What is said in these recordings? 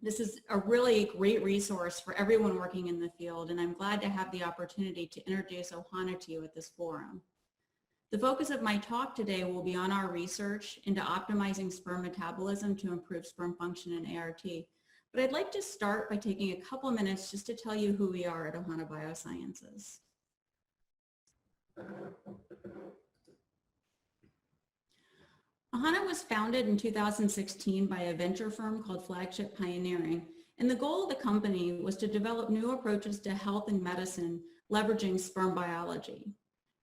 This is a really great resource for everyone working in the field, and I'm glad to have the opportunity to introduce Ohana to you at this forum. The focus of my talk today will be on our research into optimizing sperm metabolism to improve sperm function in ART. But I'd like to start by taking a couple minutes just to tell you who we are at Ohana Biosciences. Ohana was founded in 2016 by a venture firm called Flagship Pioneering, and the goal of the company was to develop new approaches to health and medicine leveraging sperm biology.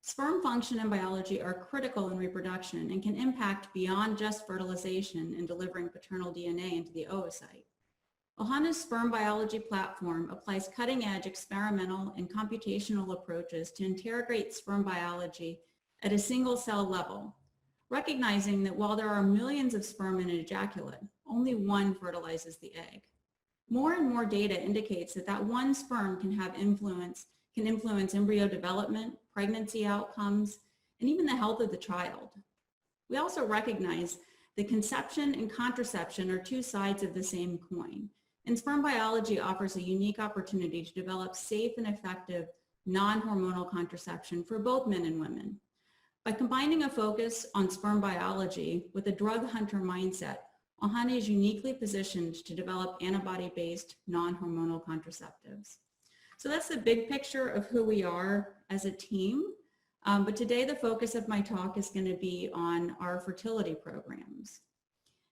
Sperm function and biology are critical in reproduction and can impact beyond just fertilization and delivering paternal DNA into the oocyte. Ohana's sperm biology platform applies cutting-edge experimental and computational approaches to interrogate sperm biology at a single cell level, recognizing that while there are millions of sperm in an ejaculate, only one fertilizes the egg. More and more data indicates that that one sperm can influence embryo development, pregnancy outcomes, and even the health of the child. We also recognize that conception and contraception are two sides of the same coin, and sperm biology offers a unique opportunity to develop safe and effective non-hormonal contraception for both men and women. By combining a focus on sperm biology with a drug hunter mindset, Ohana is uniquely positioned to develop antibody-based non-hormonal contraceptives. So that's the big picture of who we are as a team. But today the focus of my talk is going to be on our fertility programs.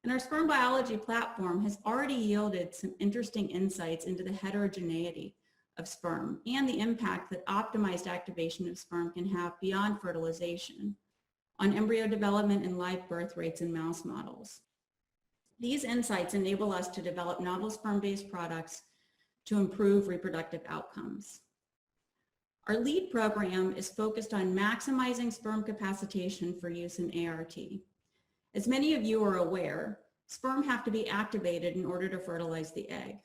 And our sperm biology platform has already yielded some interesting insights into the heterogeneity of sperm and the impact that optimized activation of sperm can have beyond fertilization on embryo development and live birth rates in mouse models. These insights enable us to develop novel sperm-based products to improve reproductive outcomes. Our lead program is focused on maximizing sperm capacitation for use in ART. As many of you are aware, sperm have to be activated in order to fertilize the egg.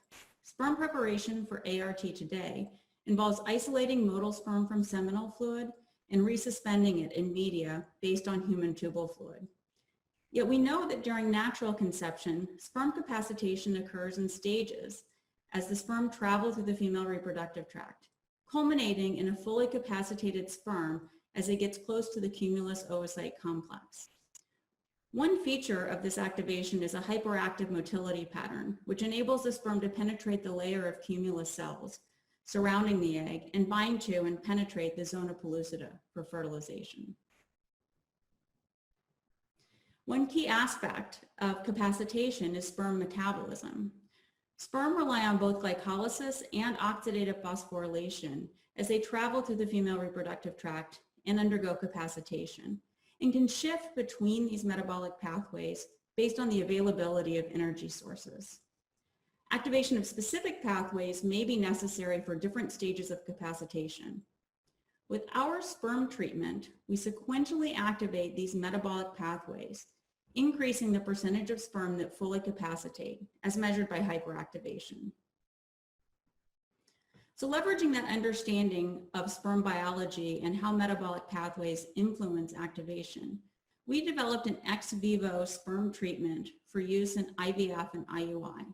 Sperm preparation for ART today involves isolating motile sperm from seminal fluid and resuspending it in media based on human tubal fluid. Yet we know that during natural conception, sperm capacitation occurs in stages as the sperm travel through the female reproductive tract, culminating in a fully capacitated sperm as it gets close to the cumulus oocyte complex. One feature of this activation is a hyperactive motility pattern, which enables the sperm to penetrate the layer of cumulus cells surrounding the egg and bind to and penetrate the zona pellucida for fertilization. One key aspect of capacitation is sperm metabolism. Sperm rely on both glycolysis and oxidative phosphorylation as they travel through the female reproductive tract and undergo capacitation, and can shift between these metabolic pathways based on the availability of energy sources. Activation of specific pathways may be necessary for different stages of capacitation. With our sperm treatment, we sequentially activate these metabolic pathways, increasing the percentage of sperm that fully capacitate, as measured by hyperactivation. So leveraging that understanding of sperm biology and how metabolic pathways influence activation, we developed an ex vivo sperm treatment for use in IVF and IUI,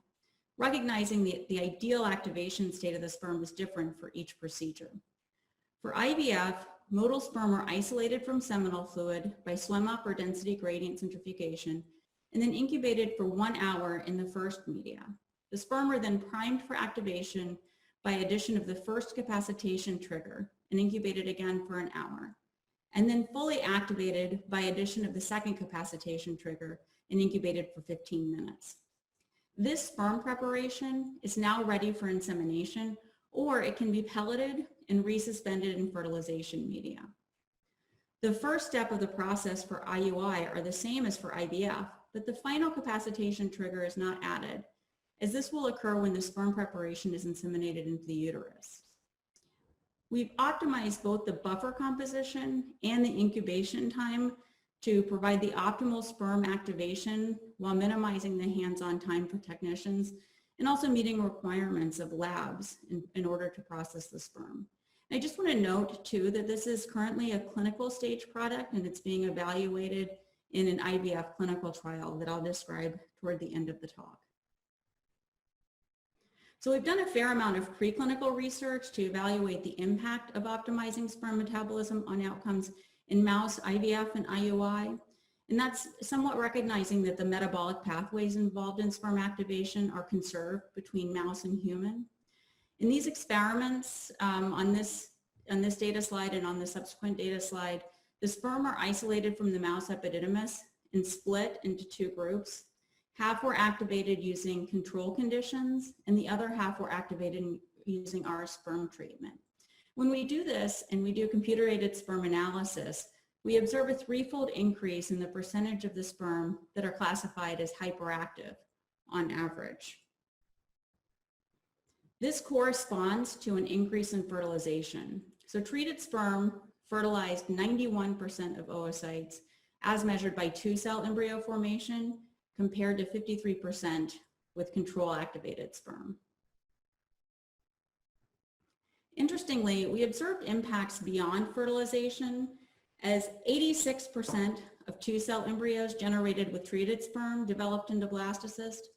recognizing the ideal activation state of the sperm is different for each procedure. For IVF, motile sperm are isolated from seminal fluid by swim-up or density gradient centrifugation, and then incubated for 1 hour in the first media. The sperm are then primed for activation by addition of the first capacitation trigger and incubated again for an hour, and then fully activated by addition of the second capacitation trigger and incubated for 15 minutes. This sperm preparation is now ready for insemination, or it can be pelleted and resuspended in fertilization media. The first step of the process for IUI are the same as for IVF, but the final capacitation trigger is not added, as this will occur when the sperm preparation is inseminated into the uterus. We've optimized both the buffer composition and the incubation time to provide the optimal sperm activation while minimizing the hands-on time for technicians and also meeting requirements of labs in order to process the sperm. I just want to note too that this is currently a clinical stage product and it's being evaluated in an IVF clinical trial that I'll describe toward the end of the talk. So we've done a fair amount of preclinical research to evaluate the impact of optimizing sperm metabolism on outcomes in mouse IVF and IUI. And that's somewhat recognizing that the metabolic pathways involved in sperm activation are conserved between mouse and human. In these experiments, on this data slide and on the subsequent data slide, the sperm are isolated from the mouse epididymis and split into two groups. Half were activated using control conditions, and the other half were activated using our sperm treatment. When we do this and we do computer-aided sperm analysis, we observe a threefold increase in the percentage of the sperm that are classified as hyperactive on average. This corresponds to an increase in fertilization. So treated sperm fertilized 91% of oocytes as measured by 2-cell embryo formation, compared to 53% with control activated sperm. Interestingly, we observed impacts beyond fertilization, as 86% of 2-cell embryos generated with treated sperm developed into blastocyst,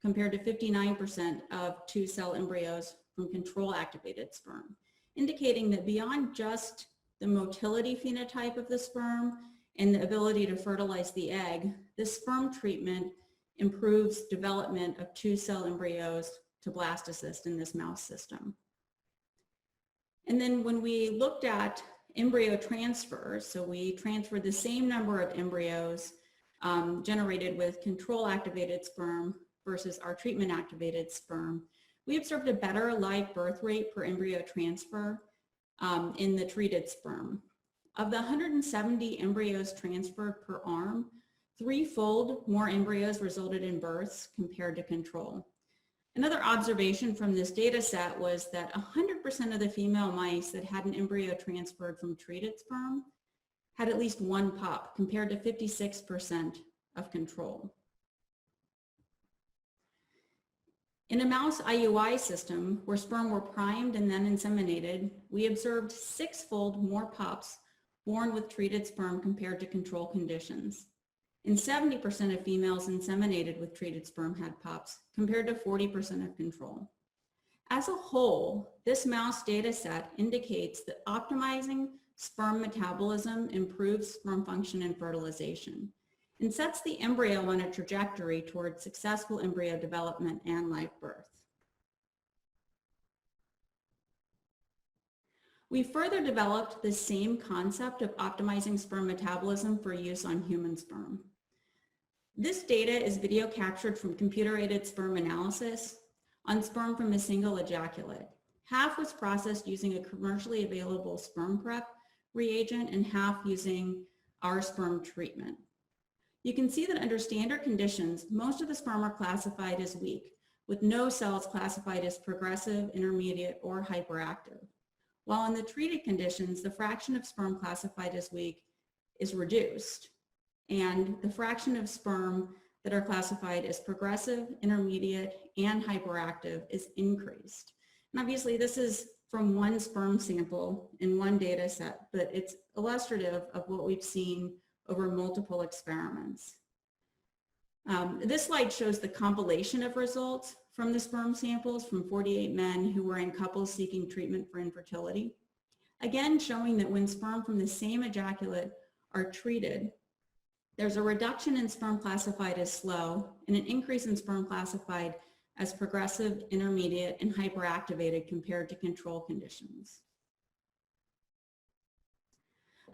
compared to 59% of 2-cell embryos from control activated sperm, indicating that beyond just the motility phenotype of the sperm and the ability to fertilize the egg, this sperm treatment improves development of 2-cell embryos to blastocyst in this mouse system. And then when we looked at embryo transfers, so we transferred the same number of embryos generated with control activated sperm versus our treatment activated sperm, we observed a better live birth rate per embryo transfer in the treated sperm. Of the 170 embryos transferred per arm, 3-fold more embryos resulted in births compared to control. Another observation from this data set was that 100% of the female mice that had an embryo transferred from treated sperm had at least one pup, compared to 56% of control. In a mouse IUI system where sperm were primed and then inseminated, we observed 6-fold more pups born with treated sperm compared to control conditions. And 70% of females inseminated with treated sperm had pups, compared to 40% of control. As a whole, this mouse data set indicates that optimizing sperm metabolism improves sperm function and fertilization, and sets the embryo on a trajectory towards successful embryo development and live birth. We further developed the same concept of optimizing sperm metabolism for use on human sperm. This data is video captured from computer-aided sperm analysis on sperm from a single ejaculate. Half was processed using a commercially available sperm prep reagent and half using our sperm treatment. You can see that under standard conditions, most of the sperm are classified as weak, with no cells classified as progressive, intermediate, or hyperactive. While in the treated conditions, the fraction of sperm classified as weak is reduced, and the fraction of sperm that are classified as progressive, intermediate, and hyperactive is increased. And obviously this is from one sperm sample in one data set, but it's illustrative of what we've seen over multiple experiments. This slide shows the compilation of results from the sperm samples from 48 men who were in couples seeking treatment for infertility. Again, showing that when sperm from the same ejaculate are treated, there's a reduction in sperm classified as slow and an increase in sperm classified as progressive, intermediate, and hyperactivated compared to control conditions.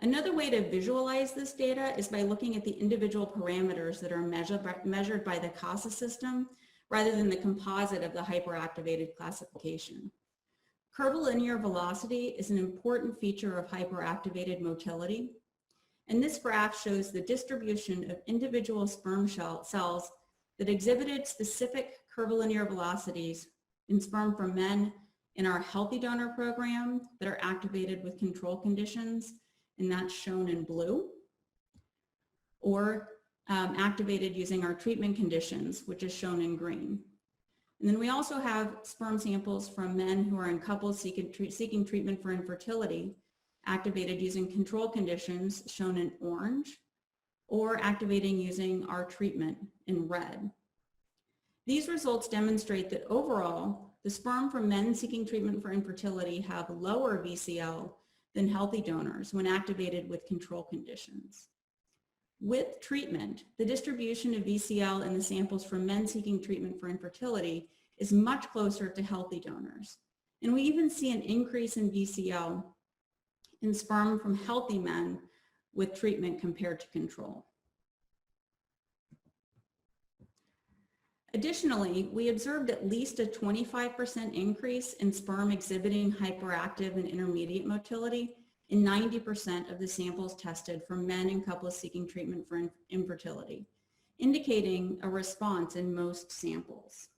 Another way to visualize this data is by looking at the individual parameters that are measured by the CASA system rather than the composite of the hyperactivated classification. Curvilinear velocity is an important feature of hyperactivated motility, and this graph shows the distribution of individual sperm cells that exhibited specific curvilinear velocities in sperm from men in our healthy donor program that are activated with control conditions, and that's shown in blue, or activated using our treatment conditions, which is shown in green. And then we also have sperm samples from men who are in couples seeking treatment for infertility, activated using control conditions, shown in orange, or activating using our treatment in red. These results demonstrate that overall, the sperm from men seeking treatment for infertility have lower VCL than healthy donors when activated with control conditions. With treatment, the distribution of VCL in the samples from men seeking treatment for infertility is much closer to healthy donors. And we even see an increase in VCL in sperm from healthy men with treatment compared to control. Additionally, we observed at least a 25% increase in sperm exhibiting hyperactive and intermediate motility in 90% of the samples tested from men and couples seeking treatment for infertility, indicating a response in most samples.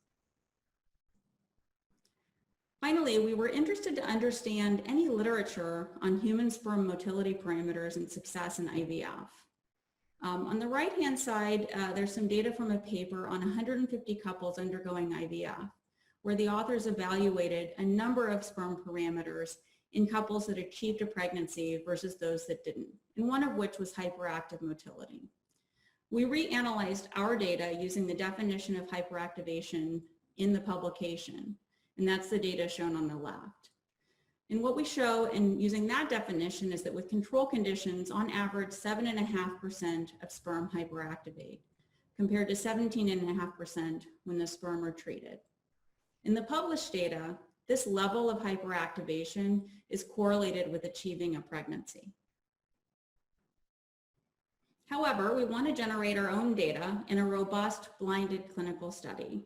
Finally, we were interested to understand any literature on human sperm motility parameters and success in IVF. On the right-hand side, there's some data from a paper on 150 couples undergoing IVF, where the authors evaluated a number of sperm parameters in couples that achieved a pregnancy versus those that didn't, and one of which was hyperactive motility. We reanalyzed our data using the definition of hyperactivation in the publication, and that's the data shown on the left. And what we show in using that definition is that with control conditions, on average, 7.5% of sperm hyperactivate, compared to 17.5% when the sperm are treated. In the published data, this level of hyperactivation is correlated with achieving a pregnancy. However, we want to generate our own data in a robust, blinded clinical study.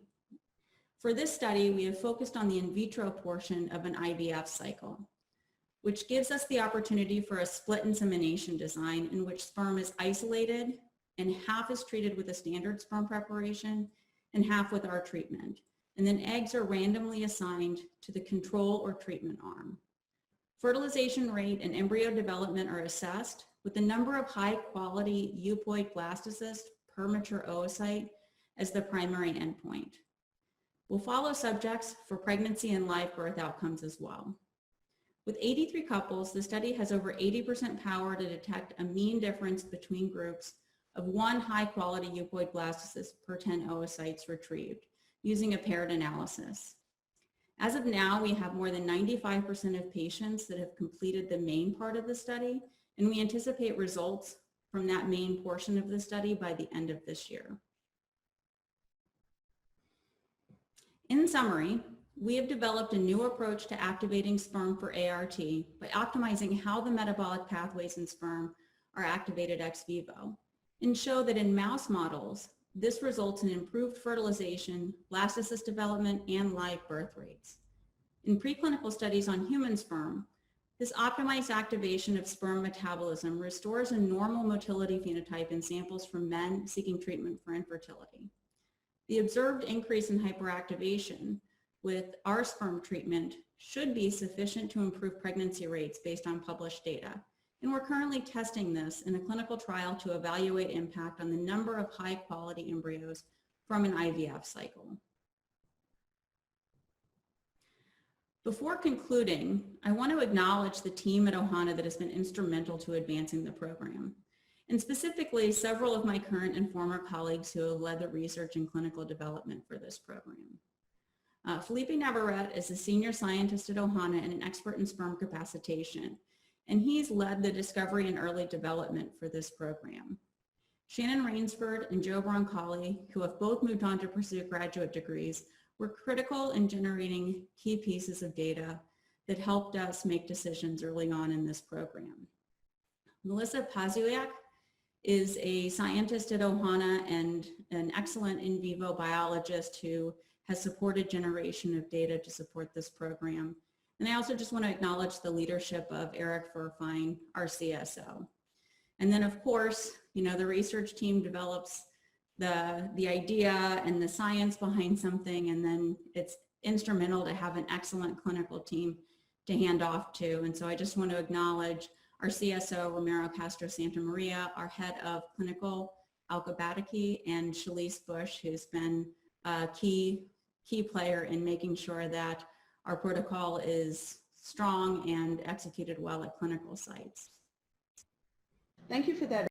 For this study, we have focused on the in vitro portion of an IVF cycle, which gives us the opportunity for a split insemination design in which sperm is isolated and half is treated with a standard sperm preparation and half with our treatment. And then eggs are randomly assigned to the control or treatment arm. Fertilization rate and embryo development are assessed with the number of high-quality euploid blastocysts per mature oocyte as the primary endpoint. We'll follow subjects for pregnancy and live birth outcomes as well. With 83 couples, the study has over 80% power to detect a mean difference between groups of one high-quality euploid blastocyst per 10 oocytes retrieved using a paired analysis. As of now, we have more than 95% of patients that have completed the main part of the study, and we anticipate results from that main portion of the study by the end of this year. In summary, we have developed a new approach to activating sperm for ART by optimizing how the metabolic pathways in sperm are activated ex vivo, and show that in mouse models, this results in improved fertilization, blastocyst development, and live birth rates. In preclinical studies on human sperm, this optimized activation of sperm metabolism restores a normal motility phenotype in samples from men seeking treatment for infertility. The observed increase in hyperactivation with our sperm treatment should be sufficient to improve pregnancy rates based on published data. And we're currently testing this in a clinical trial to evaluate impact on the number of high-quality embryos from an IVF cycle. Before concluding, I want to acknowledge the team at Ohana that has been instrumental to advancing the program, and specifically several of my current and former colleagues who have led the research and clinical development for this program. Felipe Navarrete is a senior scientist at Ohana and an expert in sperm capacitation, and he's led the discovery and early development for this program. Shannon Rainsford and Joe Broncoli, who have both moved on to pursue graduate degrees, were critical in generating key pieces of data that helped us make decisions early on in this program. Melissa Pazuyak is a scientist at Ohana and an excellent in vivo biologist who has supported generation of data to support this program. And I also just want to acknowledge the leadership of Eric Furfine, our CSO. And then of course, the research team develops the idea and the science behind something, and then it's instrumental to have an excellent clinical team to hand off to. And so I just want to acknowledge our CSO, Romero Castro Santa Maria, our head of clinical, Alka Bataki, and Shalise Bush, who's been a key player in making sure that our protocol is strong and executed well at clinical sites. Thank you for that